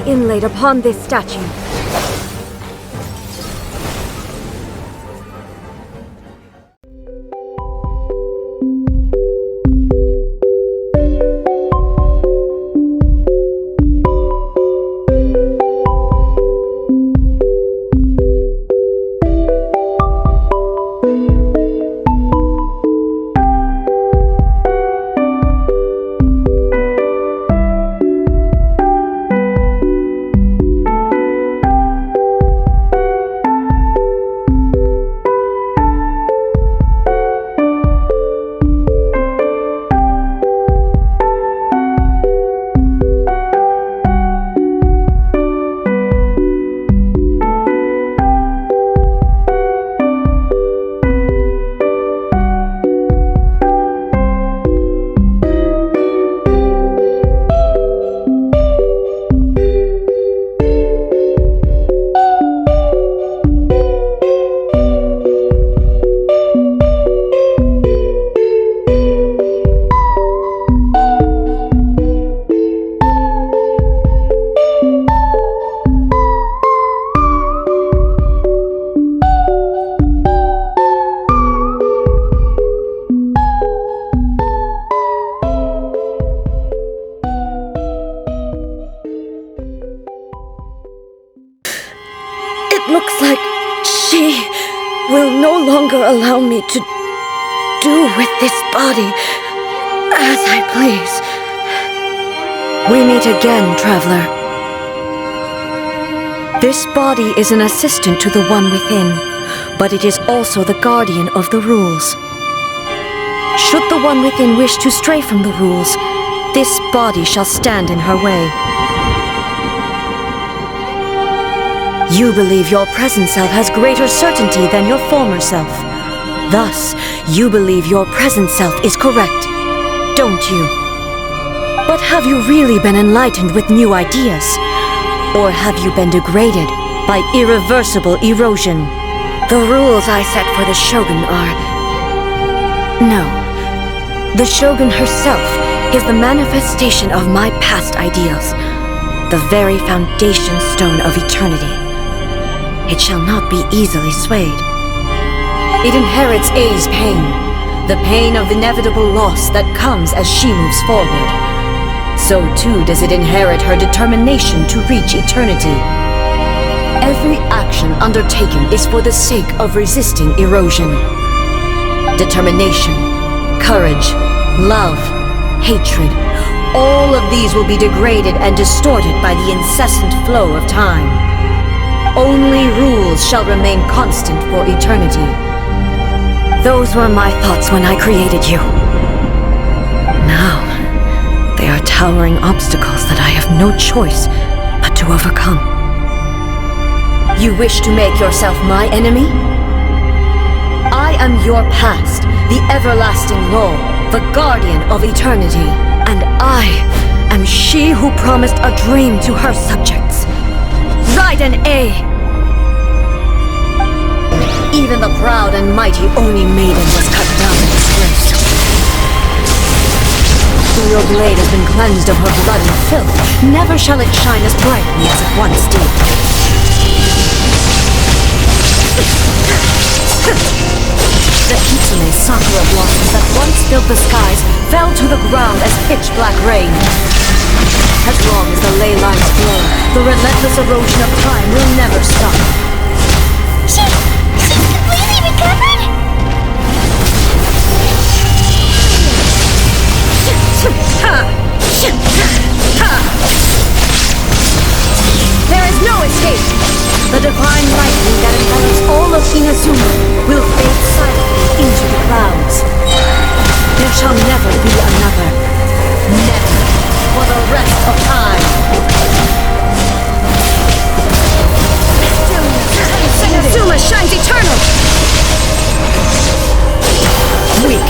inlaid upon this statue. Looks like she will no longer allow me to do with this body as I please. We meet again, traveler. This body is an assistant to the one within, but it is also the guardian of the rules. Should the one within wish to stray from the rules, this body shall stand in her way. You believe your present self has greater certainty than your former self. Thus, you believe your present self is correct, don't you? But have you really been enlightened with new ideas? Or have you been degraded by irreversible erosion? The rules I set for the Shogun are... No. The Shogun herself is the manifestation of my past ideals, the very foundation stone of eternity. It shall not be easily swayed. It inherits Ei's pain, the pain of inevitable loss that comes as she moves forward. So too does it inherit her determination to reach eternity. Every action undertaken is for the sake of resisting erosion. Determination, courage, love, hatred, all of these will be degraded and distorted by the incessant flow of time. Only rules shall remain constant for eternity. Those were my thoughts when I created you. Now, they are towering obstacles that I have no choice but to overcome. You wish to make yourself my enemy? I am your past, the everlasting law, the guardian of eternity. And I am she who promised a dream to her subjects. Raiden Ei! Even the proud and mighty Oni maiden was cut down in disgrace. Though your blade has been cleansed of her blood and filth, never shall it shine as brightly as it once did. The Kitsune sakura blossoms that once filled the skies fell to the ground as pitch-black rain. As long as the ley lines flow, the relentless erosion of time will never stop. She's completely recovered? There is no escape! The divine lightning that envelops all of Inazuma will fade silently into the clouds. There shall never be another. Never. For the rest of time. Inazuma shines eternal! Weak.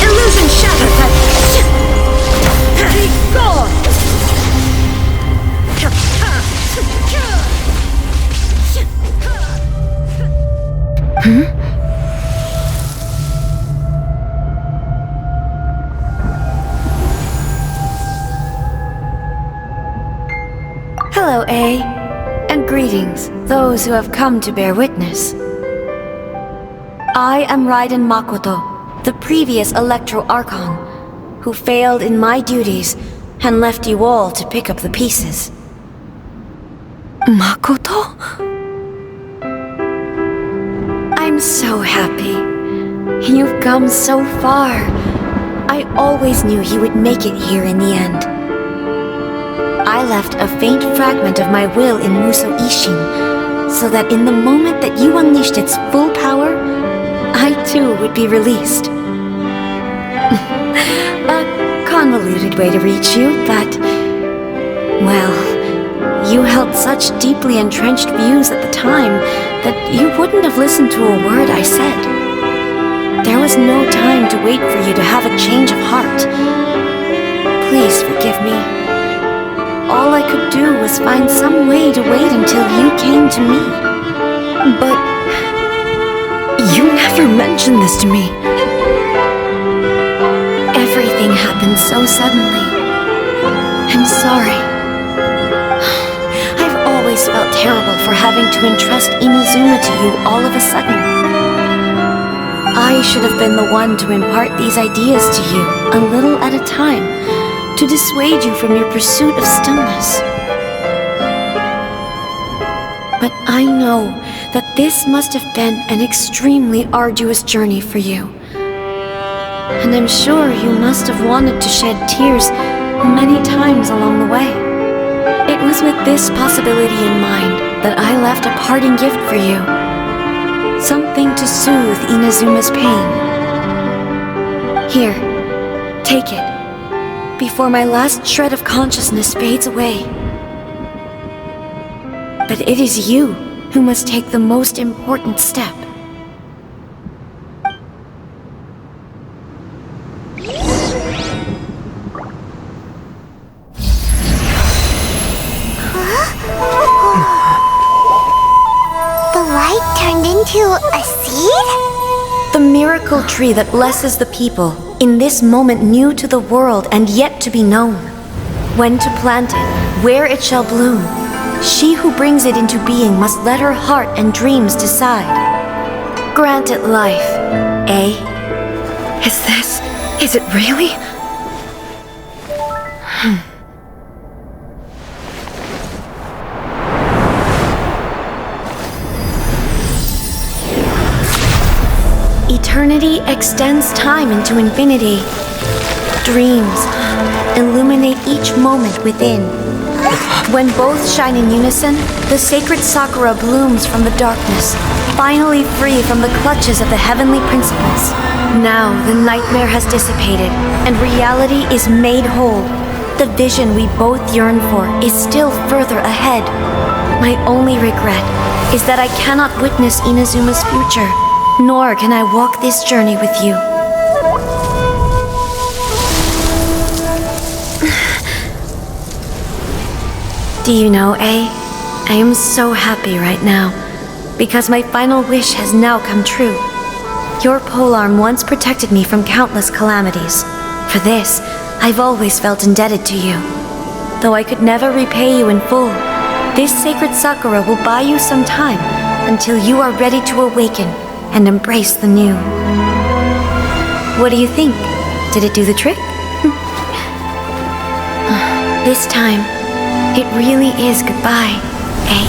Illusion shattered that... Be gone! And greetings, those who have come to bear witness. I am Raiden Makoto, the previous Electro Archon, who failed in my duties and left you all to pick up the pieces. Makoto? I'm so happy. You've come so far. I always knew you would make it here in the end. I left a faint fragment of my will in Muso Ishin, so that in the moment that you unleashed its full power, I too would be released. A convoluted way to reach you, but... well, you held such deeply entrenched views at the time that you wouldn't have listened to a word I said. There was no time to wait for you to have a change of heart. Please forgive me. All I could do was find some way to wait until you came to me. But... you never mentioned this to me. Everything happened so suddenly. I'm sorry. I've always felt terrible for having to entrust Inazuma to you all of a sudden. I should have been the one to impart these ideas to you, a little at a time, to dissuade you from your pursuit of stillness. But I know that this must have been an extremely arduous journey for you. And I'm sure you must have wanted to shed tears many times along the way. It was with this possibility in mind that I left a parting gift for you. Something to soothe Inazuma's pain. Here, take it, before my last shred of consciousness fades away. But it is you who must take the most important step. A seed? The miracle tree that blesses the people, in this moment new to the world and yet to be known. When to plant it, where it shall bloom, she who brings it into being must let her heart and dreams decide. Grant it life, eh? Is it really? Eternity extends time into infinity. Dreams illuminate each moment within. When both shine in unison, the sacred Sakura blooms from the darkness, finally free from the clutches of the heavenly principles. Now the nightmare has dissipated, and reality is made whole. The vision we both yearn for is still further ahead. My only regret is that I cannot witness Inazuma's future. Nor can I walk this journey with you. Do you know, I am so happy right now, because my final wish has now come true. Your polearm once protected me from countless calamities. For this, I've always felt indebted to you. Though I could never repay you in full, this sacred Sakura will buy you some time until you are ready to awaken and embrace the new. What do you think? Did it do the trick? This time, it really is goodbye, eh?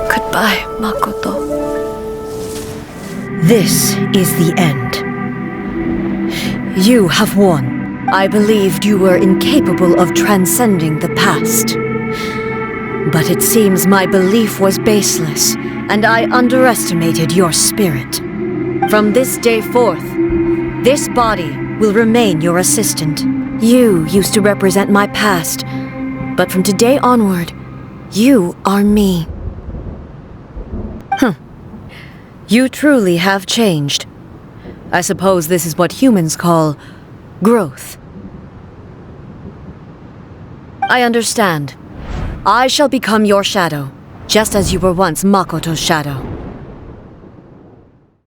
Goodbye, Makoto. This is the end. You have won. I believed you were incapable of transcending the past. But it seems my belief was baseless, and I underestimated your spirit. From this day forth, this body will remain your assistant. You used to represent my past, but from today onward, you are me. You truly have changed. I suppose this is what humans call growth. I understand. I shall become your shadow, just as you were once Makoto's shadow.